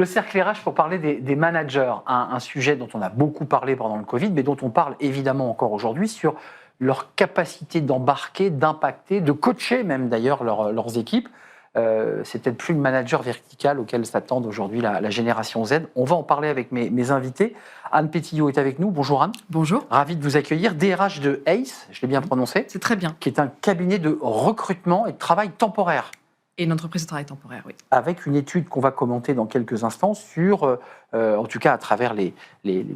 Le cercle RH pour parler des managers, un sujet dont on a beaucoup parlé pendant le Covid, mais dont on parle évidemment encore aujourd'hui sur leur capacité d'embarquer, d'impacter, de coacher même d'ailleurs leurs équipes. C'est peut-être plus le manager vertical auquel s'attend aujourd'hui la génération Z. On va en parler avec mes invités. Anne Pétillot est avec nous. Bonjour Anne. Bonjour. Ravi de vous accueillir. DRH de ACE, je l'ai bien prononcé. C'est très bien. Qui est un cabinet de recrutement et de travail temporaire. Et une entreprise de travail temporaire, oui. Avec une étude qu'on va commenter dans quelques instants sur, en tout cas à travers les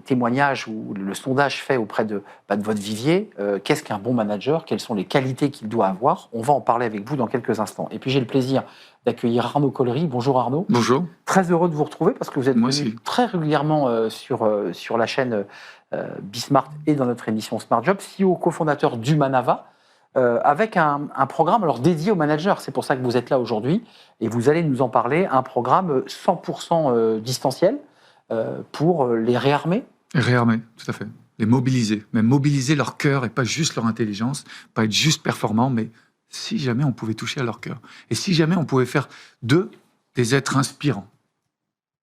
témoignages ou le sondage fait auprès de votre vivier, qu'est-ce qu'un bon manager, quelles sont les qualités qu'il doit avoir. On va en parler avec vous dans quelques instants. Et puis j'ai le plaisir d'accueillir Arnaud Collery. Bonjour Arnaud. Bonjour. Très heureux de vous retrouver parce que vous êtes venu très régulièrement sur la chaîne Bismart et dans notre émission Smart Job, CEO cofondateur d'Humanava. Avec un programme alors dédié aux managers. C'est pour ça que vous êtes là aujourd'hui et vous allez nous en parler. Un programme 100% distanciel pour les réarmer. Réarmer, tout à fait. Les mobiliser. Mais mobiliser leur cœur et pas juste leur intelligence, pas être juste performant, mais si jamais on pouvait toucher à leur cœur. Et si jamais on pouvait faire d'eux des êtres inspirants.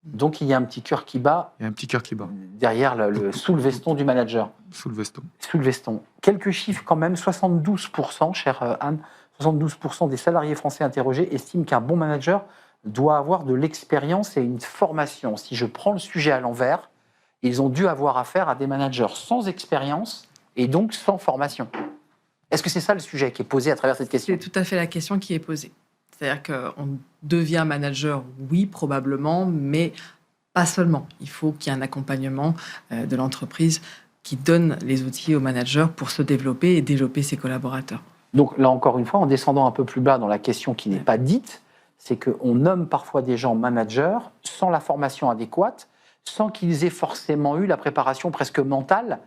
Donc il y a un petit cœur qui bat. Il y a un petit cœur qui bat. Derrière sous le veston du manager. Sous le veston. Sous le veston. Quelques chiffres quand même. 72%, chère Anne, 72% des salariés français interrogés estiment qu'un bon manager doit avoir de l'expérience et une formation. Si je prends le sujet à l'envers, ils ont dû avoir affaire à des managers sans expérience et donc sans formation. Est-ce que c'est ça le sujet qui est posé à travers cette question ? C'est tout à fait la question qui est posée. C'est-à-dire qu'on devient manager, oui, probablement, mais pas seulement. Il faut qu'il y ait un accompagnement de l'entreprise qui donne les outils aux managers pour se développer et développer ses collaborateurs. Donc là, encore une fois, en descendant un peu plus bas dans la question qui n'est pas dite, c'est qu'on nomme parfois des gens managers sans la formation adéquate, sans qu'ils aient forcément eu la préparation presque mentale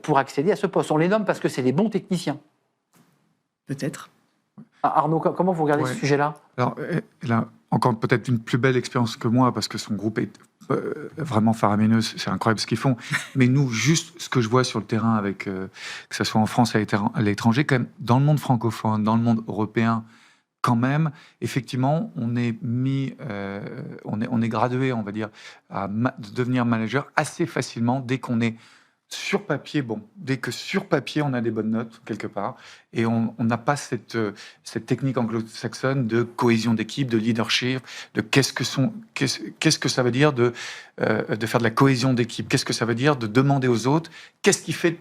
pour accéder à ce poste. On les nomme parce que c'est des bons techniciens. Peut-être. Arnaud, comment vous regardez ce sujet-là ? Alors, elle a encore peut-être une plus belle expérience que moi, parce que son groupe est vraiment faramineux, c'est incroyable ce qu'ils font. Mais nous, juste ce que je vois sur le terrain, avec, que ce soit en France et à l'étranger, quand même, dans le monde francophone, dans le monde européen, quand même, effectivement, on est gradué, on va dire, à devenir manager assez facilement dès qu'on est sur papier, dès que sur papier, on a des bonnes notes, quelque part, et on n'a pas cette technique anglo-saxonne de cohésion d'équipe, de leadership, de qu'est-ce que ça veut dire de faire de la cohésion d'équipe, qu'est-ce que ça veut dire de demander aux autres, qu'est-ce qui fait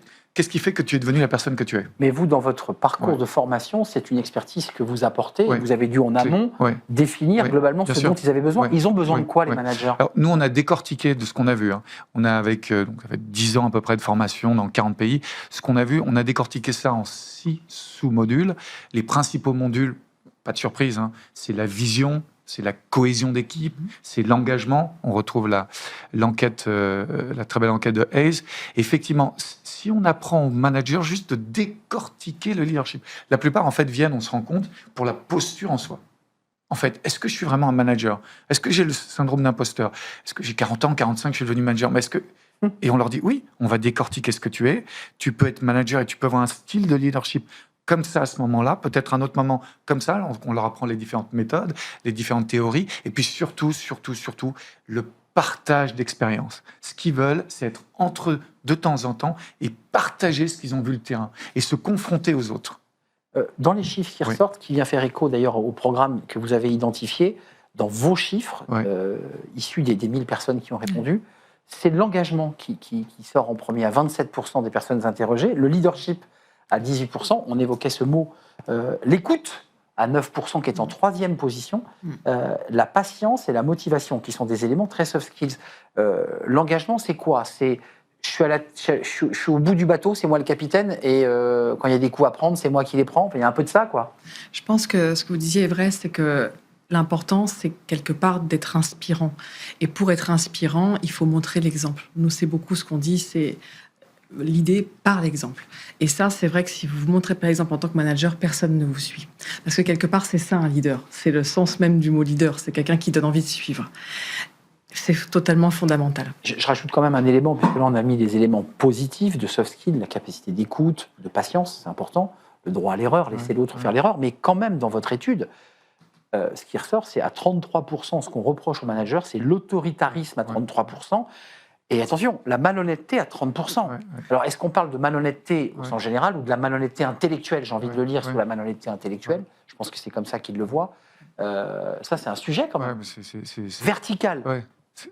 que tu es devenu la personne que tu es. Mais vous, dans votre parcours de formation, c'est une expertise que vous apportez. Vous avez dû en amont définir globalement ce dont ils avaient besoin. Ils ont besoin de quoi, les managers ? Alors, nous, on a décortiqué de ce qu'on a vu. On a avec donc, ça fait 10 ans à peu près de formation dans 40 pays. Ce qu'on a vu, on a décortiqué ça en 6 sous-modules. Les principaux modules, pas de surprise, c'est la vision, c'est la cohésion d'équipe, c'est l'engagement. On retrouve la très belle enquête de Hayes. Effectivement, si on apprend aux managers juste de décortiquer le leadership, la plupart, en fait, viennent, on se rend compte, pour la posture en soi. En fait, est-ce que je suis vraiment un manager ? Est-ce que j'ai le syndrome d'imposteur ? Est-ce que j'ai 40 ans, 45, je suis devenu manager ? Mais Et on leur dit, oui, on va décortiquer ce que tu es. Tu peux être manager et tu peux avoir un style de leadership comme ça à ce moment-là, peut-être un autre moment comme ça. On leur apprend les différentes méthodes, les différentes théories, et puis surtout, le partage d'expérience. Ce qu'ils veulent, c'est être entre eux de temps en temps et partager ce qu'ils ont vu le terrain et se confronter aux autres. Dans les chiffres qui ressortent, qui vient faire écho d'ailleurs au programme que vous avez identifié, dans vos chiffres, issus des 1000 personnes qui ont répondu, c'est l'engagement qui sort en premier à 27% des personnes interrogées, le leadership à 18%, on évoquait ce mot, l'écoute à 9% qui est en troisième position, la patience et la motivation qui sont des éléments très soft skills. L'engagement, c'est quoi ? C'est je suis au bout du bateau, c'est moi le capitaine, et quand il y a des coups à prendre, c'est moi qui les prends. Il y a un peu de ça, quoi. Je pense que ce que vous disiez est vrai, c'est que l'important, c'est quelque part d'être inspirant. Et pour être inspirant, il faut montrer l'exemple. Nous, c'est beaucoup ce qu'on dit, c'est l'idée par l'exemple. Et ça, c'est vrai que si vous vous montrez par exemple en tant que manager, personne ne vous suit. Parce que quelque part, c'est ça un leader. C'est le sens même du mot leader. C'est quelqu'un qui donne envie de suivre. C'est totalement fondamental. Je rajoute quand même un élément, puisque là, on a mis des éléments positifs de soft skills, la capacité d'écoute, de patience, c'est important, le droit à l'erreur, laisser l'autre faire l'erreur. Mais quand même, dans votre étude, ce qui ressort, c'est à 33%, ce qu'on reproche aux managers, c'est l'autoritarisme à 33%. Et attention, la malhonnêteté à 30%. Alors, est-ce qu'on parle de malhonnêteté au sens général ou de la malhonnêteté intellectuelle? J'ai envie de le lire sous la malhonnêteté intellectuelle. Je pense que c'est comme ça qu'ils le voient. Ça, c'est un sujet quand même. C'est vertical.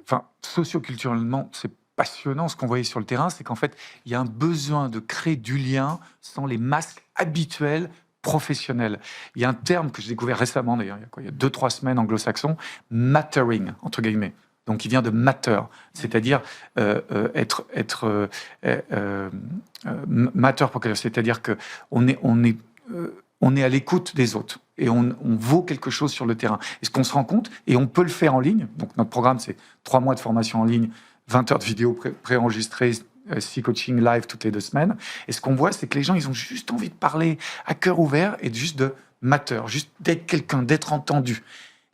Enfin, socioculturellement, c'est passionnant. Ce qu'on voyait sur le terrain, c'est qu'en fait, il y a un besoin de créer du lien sans les masques habituels professionnels. Il y a un terme que j'ai découvert récemment, d'ailleurs, il y a 2-3 semaines, anglo-saxon, mattering, entre guillemets. Donc, il vient de matter, c'est-à-dire matter pour quelqu'un, c'est-à-dire que on est à l'écoute des autres et on vaut quelque chose sur le terrain. Est-ce qu'on se rend compte? Et on peut le faire en ligne. Donc, notre programme, c'est 3 mois de formation en ligne, 20 heures de vidéos préenregistrées, 6 coachings live toutes les 2 semaines. Et ce qu'on voit, c'est que les gens, ils ont juste envie de parler à cœur ouvert et juste de matter, juste d'être quelqu'un, d'être entendu.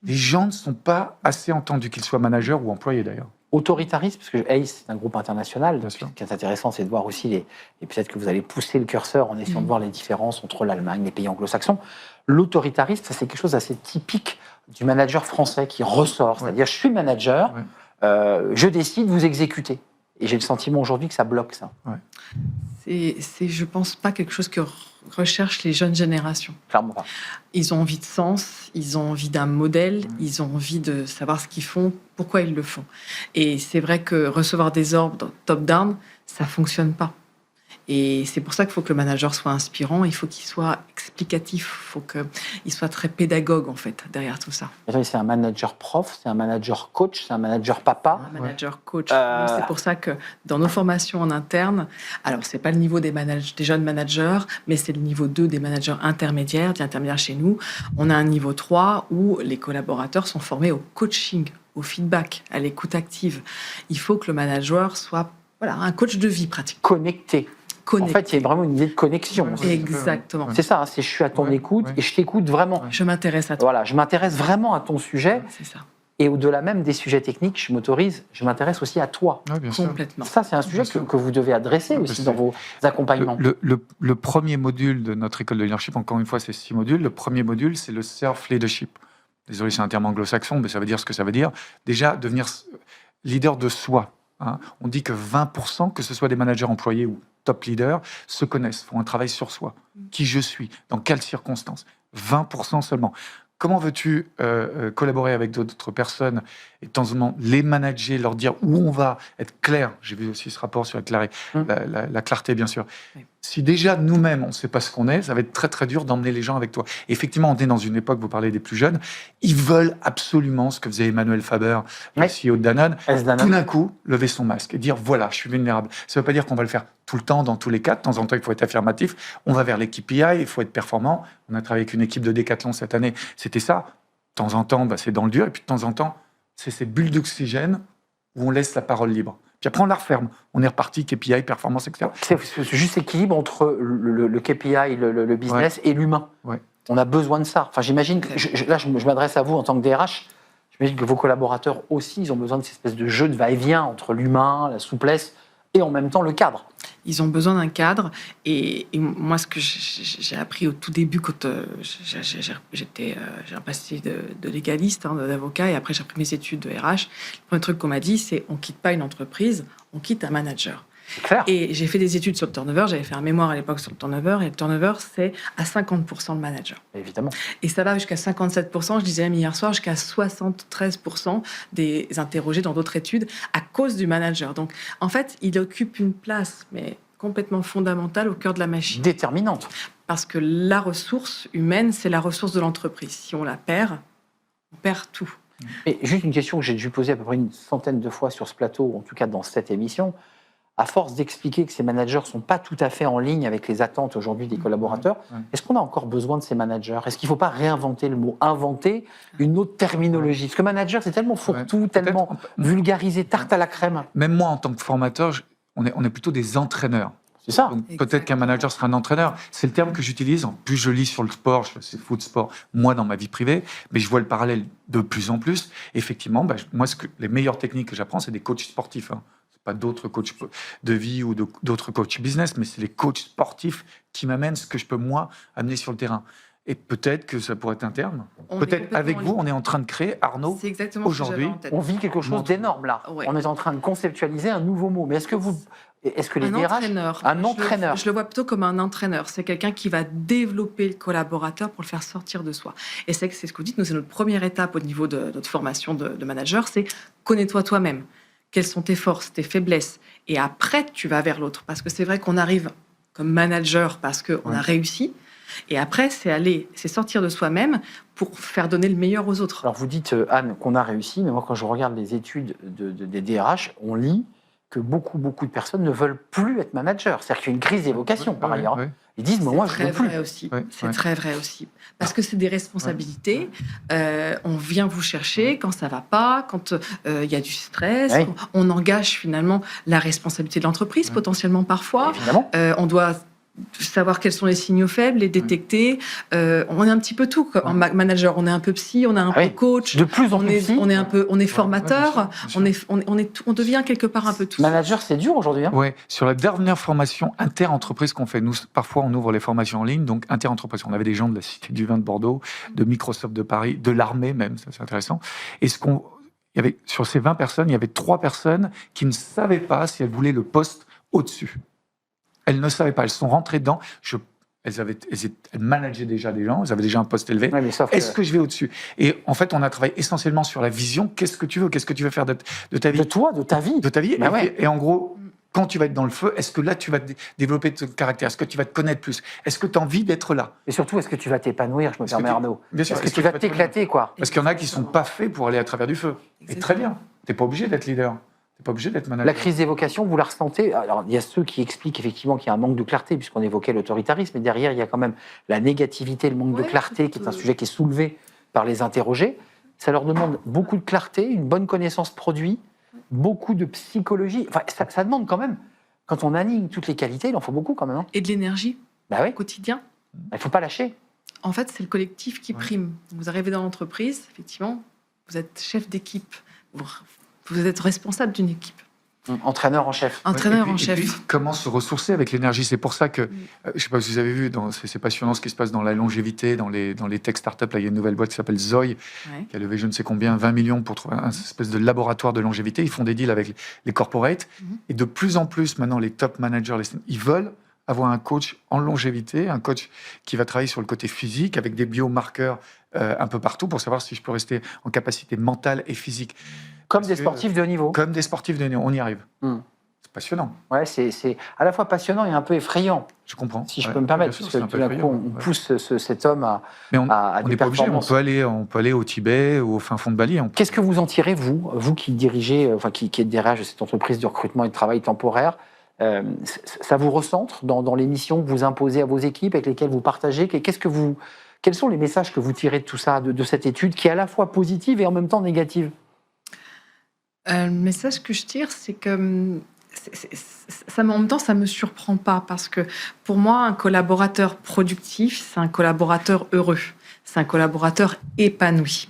Les gens ne sont pas assez entendus, qu'ils soient managers ou employés d'ailleurs. Autoritarisme, parce que ACE, c'est un groupe international. Bien sûr. Ce qui est intéressant, c'est de voir aussi et peut-être que vous allez pousser le curseur en essayant de voir les différences entre l'Allemagne, les pays anglo-saxons. L'autoritarisme, ça, c'est quelque chose d'assez typique du manager français qui ressort. C'est-à-dire, je suis manager, je décide, vous exécutez. Et j'ai le sentiment aujourd'hui que ça bloque ça. C'est, je pense, pas quelque chose que recherchent les jeunes générations. Clairement pas. Ils ont envie de sens, ils ont envie d'un modèle, ils ont envie de savoir ce qu'ils font, pourquoi ils le font. Et c'est vrai que recevoir des ordres top-down, ça fonctionne pas. Et c'est pour ça qu'il faut que le manager soit inspirant, il faut qu'il soit explicatif, il faut qu'il soit très pédagogue, en fait, derrière tout ça. C'est un manager prof, c'est un manager coach, c'est un manager papa. Un manager coach. Donc, c'est pour ça que dans nos formations en interne, alors c'est pas le niveau des jeunes managers, mais c'est le niveau 2 des managers intermédiaires, des intermédiaires chez nous. On a un niveau 3 où les collaborateurs sont formés au coaching, au feedback, à l'écoute active. Il faut que le manager soit un coach de vie pratique. Connecté. En fait, il y a vraiment une idée de connexion. Exactement. C'est ça, c'est je suis à ton écoute et je t'écoute vraiment. Je m'intéresse à toi. Voilà, je m'intéresse vraiment à ton sujet. C'est ça. Et au-delà même des sujets techniques, je m'intéresse aussi à toi. Bien complètement. Ça, c'est un sujet que vous devez adresser aussi dans vos accompagnements. Le premier module de notre école de leadership, encore une fois, c'est 6 modules. Le premier module, c'est le self-leadership. Désolé, c'est un terme anglo-saxon, mais ça veut dire ce que ça veut dire. Déjà, devenir leader de soi. On dit que 20%, que ce soit des managers employés ou top leaders, se connaissent, font un travail sur soi. Qui je suis, dans quelles circonstances. 20% seulement. Comment veux-tu collaborer avec d'autres personnes et de temps en temps les manager, leur dire où on va, être clair? J'ai vu aussi ce rapport sur la clarté, bien sûr. Oui. Si déjà nous-mêmes, on ne sait pas ce qu'on est, ça va être très très dur d'emmener les gens avec toi. Et effectivement, on est dans une époque, vous parlez des plus jeunes, ils veulent absolument ce que faisait Emmanuel Faber, le CEO de Danone, tout d'un coup, lever son masque et dire voilà, je suis vulnérable. Ça ne veut pas dire qu'on va le faire tout le temps, dans tous les cas. De temps en temps, il faut être affirmatif. On va vers les KPI, il faut être performant. On a travaillé avec une équipe de Decathlon cette année. C'était ça. De temps en temps, c'est dans le dur. Et puis de temps en temps, c'est ces bulles d'oxygène où on laisse la parole libre. Puis après, on la referme. On est reparti, KPI, performance, etc. C'est juste l'équilibre entre le KPI, le business et l'humain. On a besoin de ça. Enfin, j'imagine que je m'adresse à vous en tant que DRH. J'imagine que vos collaborateurs aussi, ils ont besoin de cette espèce de jeu de va-et-vient entre l'humain, la souplesse et en même temps le cadre. Ils ont besoin d'un cadre. Et moi, ce que j'ai appris au tout début, quand j'ai un passé de légaliste, d'avocat, et après j'ai repris mes études de RH, le premier truc qu'on m'a dit, c'est on quitte pas une entreprise, on quitte un manager. Clair. Et j'ai fait des études sur le turnover, j'avais fait un mémoire à l'époque sur le turnover, et le turnover, c'est à 50% le manager. Évidemment. Et ça va jusqu'à 57%, je disais même hier soir, jusqu'à 73% des interrogés dans d'autres études à cause du manager. Donc, en fait, il occupe une place, mais complètement fondamentale au cœur de la machine. Déterminante. Parce que la ressource humaine, c'est la ressource de l'entreprise. Si on la perd, on perd tout. Et juste une question que j'ai dû poser à peu près une centaine de fois sur ce plateau, ou en tout cas dans cette émission. À force d'expliquer que ces managers ne sont pas tout à fait en ligne avec les attentes aujourd'hui des collaborateurs, est-ce qu'on a encore besoin de ces managers? Est-ce qu'il ne faut pas réinventer le mot, inventer une autre terminologie? Parce que manager, c'est tellement fourre-tout, tellement vulgarisé, tarte à la crème. Même moi, en tant que formateur, on est plutôt des entraîneurs. C'est ça. Donc, peut-être qu'un manager sera un entraîneur. C'est le terme que j'utilise. En plus, je lis sur le sport, c'est foot sport, moi, dans ma vie privée, mais je vois le parallèle de plus en plus. Effectivement, moi, les meilleures techniques que j'apprends, c'est des coachs sportifs. Pas d'autres coachs de vie ou d'autres coachs business, mais c'est les coachs sportifs qui m'amènent ce que je peux, moi, amener sur le terrain. Et peut-être que ça pourrait être un terme. On est Peut-être complètement avec en vous, on est en train de créer, Arnaud, C'est exactement aujourd'hui, ce que j'avais en tête. On vit quelque chose Montre. d'énorme là. Ouais. On est en train de conceptualiser un nouveau mot. Mais est-ce que les Un DRH... entraîneur. Un entraîneur. Je le vois plutôt comme un entraîneur. C'est quelqu'un qui va développer le collaborateur pour le faire sortir de soi. Et c'est ce que vous dites, nous, c'est notre première étape au niveau de notre formation de manager, c'est connais-toi toi-même. Quelles sont tes forces, tes faiblesses. Et après, tu vas vers l'autre. Parce que c'est vrai qu'on arrive comme manager parce qu'on a réussi. Et après, c'est sortir de soi-même pour faire donner le meilleur aux autres. Alors vous dites, Anne, qu'on a réussi, mais moi quand je regarde les études des DRH, on lit que beaucoup de personnes ne veulent plus être managers. C'est-à-dire qu'il y a une crise des vocations, par ailleurs. Ils disent, mais moi je ne veux plus. C'est très vrai aussi. Parce que c'est des responsabilités. On vient vous chercher quand ça ne va pas, quand il y a du stress. Oui. On engage finalement la responsabilité de l'entreprise, potentiellement parfois. Évidemment. On doit savoir quels sont les signaux faibles, les détecter. On est un petit peu tout. En manager, on est un peu psy, on est un peu coach. De plus en plus psy. On est formateur. Bien sûr. On devient quelque part un peu tout. Manager, c'est dur aujourd'hui. Hein. Oui, sur la dernière formation inter-entreprise qu'on fait, nous, parfois, on ouvre les formations en ligne, donc inter-entreprise. On avait des gens de la Cité du Vin de Bordeaux, de Microsoft de Paris, de l'armée même, ça c'est intéressant. Et sur ces 20 personnes, il y avait 3 personnes qui ne savaient pas si elles voulaient le poste au-dessus. Elles ne savaient pas, elles sont rentrées dedans. Elles manageaient déjà des gens, elles avaient déjà un poste élevé. Ouais, mais Est-ce que je vais au-dessus? Et en fait, on a travaillé essentiellement sur la vision. Qu'est-ce que tu veux? Qu'est-ce que tu veux faire de ta vie? De toi, de ta vie. De ta vie. Bah Et en gros, quand tu vas être dans le feu, est-ce que là, tu vas développer ton caractère? Est-ce que tu vas te connaître plus? Est-ce que tu as envie d'être là? Et surtout, est-ce que tu vas t'épanouir, je me permets, Arnaud? Bien sûr. Est-ce que tu vas t'éclater, quoi? Parce qu'il y en a qui ne sont pas faits pour aller à travers du feu. Et très bien. Tu n'es pas obligé d'être leader. Tu n'es pas obligé d'être manager. La crise des vocations, vous la ressentez? Alors, il y a ceux qui expliquent effectivement qu'il y a un manque de clarté, puisqu'on évoquait l'autoritarisme, mais derrière, il y a quand même la négativité, le manque de clarté, qui est un sujet qui est soulevé par les interrogés. Ça leur demande beaucoup de clarté, une bonne connaissance produit, beaucoup de psychologie. Enfin, ça demande quand même, quand on aligne toutes les qualités, il en faut beaucoup quand même. Hein. Et de l'énergie Bah au quotidien. Il ne faut pas lâcher. En fait, c'est le collectif qui prime. Vous arrivez dans l'entreprise, effectivement, vous êtes chef d'équipe, vous êtes responsable d'une équipe. Entraîneur en chef. Entraîneur en Et chef. puis, comment se ressourcer avec l'énergie? C'est pour ça que, je ne sais pas si vous avez vu, c'est passionnant ce qui se passe dans la longévité, dans les tech startups. Là, il y a une nouvelle boîte qui s'appelle Zoe, qui a levé je ne sais combien, 20 millions pour trouver un espèce de laboratoire de longévité. Ils font des deals avec les corporates. Et de plus en plus, maintenant, les top managers, ils veulent avoir un coach en longévité, un coach qui va travailler sur le côté physique, avec des biomarqueurs un peu partout, pour savoir si je peux rester en capacité mentale et physique. Comme des sportifs de haut niveau. Comme des sportifs de haut niveau, on y arrive. C'est passionnant. Ouais, c'est à la fois passionnant et un peu effrayant. Je comprends. Si je peux me permettre, parce que tout d'un coup, on pousse cet homme à Mais on des n'est pas obligé. performances. On peut aller au Tibet ou au fin fond de Bali. Qu'est-ce que vous en tirez, vous qui dirigez, qui êtes DRH de cette entreprise de recrutement et de travail temporaire? Ça vous recentre dans les missions que vous imposez à vos équipes, avec lesquelles vous partagez? Quels sont les messages que vous tirez de tout ça, de cette étude, qui est à la fois positive et en même temps négative? Le message que je tire, c'est que en même temps, ça ne me surprend pas, parce que pour moi, un collaborateur productif, c'est un collaborateur heureux. C'est un collaborateur épanoui.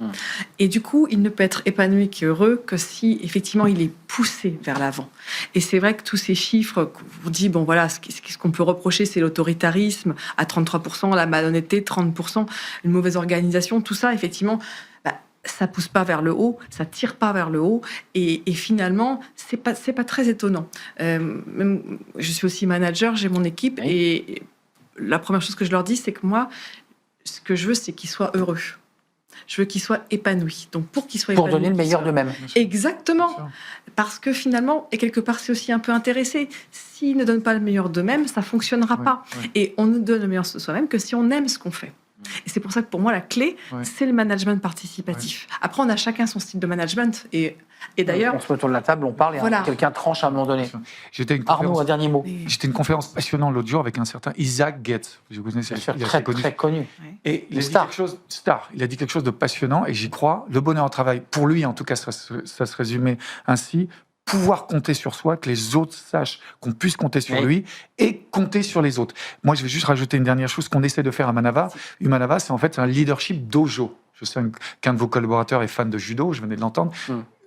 Et du coup, il ne peut être épanoui qu'heureux que si, effectivement, il est poussé vers l'avant. Et c'est vrai que tous ces chiffres, vous dites, bon voilà, ce qu'on peut reprocher, c'est l'autoritarisme à 33%, la malhonnêteté, 30%, une mauvaise organisation, tout ça, effectivement, ça pousse pas vers le haut, ça tire pas vers le haut, et finalement, c'est pas très étonnant. Même, je suis aussi manager, j'ai mon équipe, et la première chose que je leur dis, c'est que moi, ce que je veux, c'est qu'ils soient heureux. Je veux qu'ils soient épanouis. Donc, pour qu'ils soient épanouis... Pour donner le meilleur d'eux-mêmes. Exactement. Parce que finalement, et quelque part, c'est aussi un peu intéressé. S'ils ne donnent pas le meilleur d'eux-mêmes, ça fonctionnera pas. Et on ne donne le meilleur de soi-même que si on aime ce qu'on fait. Et c'est pour ça que pour moi, la clé, c'est le management participatif. Après, on a chacun son style de management. Et d'ailleurs... On se met autour de la table, on parle, et quelqu'un tranche à un moment donné. Arnaud, un dernier mot. J'étais une conférence passionnante l'autre jour avec un certain Isaac Getz. Vous connaissez, très connu. Et il a dit quelque chose de passionnant, et j'y crois. Le bonheur au travail, pour lui, en tout cas, ça se résumait ainsi: pouvoir compter sur soi, que les autres sachent qu'on puisse compter sur lui et compter sur les autres. Moi, je vais juste rajouter une dernière chose qu'on essaie de faire à Humanava. Humanava, c'est en fait un leadership dojo. Je sais qu'un de vos collaborateurs est fan de judo, je venais de l'entendre.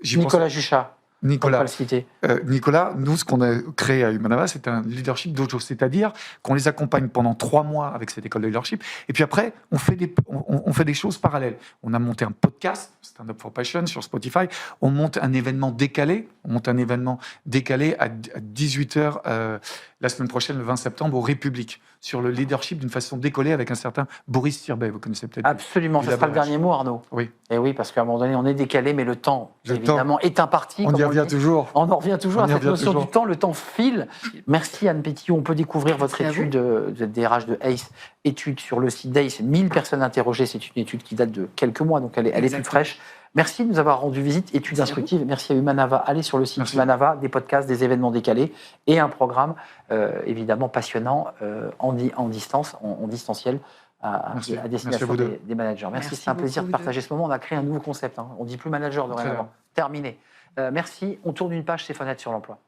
Nicolas Juchat. Nicolas, pas le citer. Nicolas, nous, ce qu'on a créé à Humanava, c'est un leadership dojo, c'est-à-dire qu'on les accompagne pendant 3 mois avec cette école de leadership, et puis après, on fait des choses parallèles. On a monté un podcast, Stand Up for Passion, sur Spotify. On monte un événement décalé. À 18h la semaine prochaine, le 20 septembre, au République, sur le leadership d'une façon décollée avec un certain Boris Sirbet. Vous connaissez peut-être. Absolument, ce sera le dernier mot, Arnaud. Oui. Et oui, parce qu'à un moment donné, on est décalé, mais le temps, évidemment, est imparti. On y revient toujours. On en revient toujours à cette notion du temps. Le temps file. Merci Anne Pétillon. On peut découvrir votre étude, vous êtes DRH de ACE, étude sur le site d'ACE. 1000 personnes interrogées. C'est une étude qui date de quelques mois, donc elle est toute fraîche. Merci de nous avoir rendu visite, études instructives. Merci à Humanava. Allez sur le site Humanava, des podcasts, des événements décalés et un programme évidemment passionnant en distance, en distanciel. À destination des managers. Merci, c'est un plaisir de partager ce moment. On a créé un nouveau concept. On ne dit plus manager dorénavant. Terminé. Merci. On tourne une page, Stéphane sur l'emploi.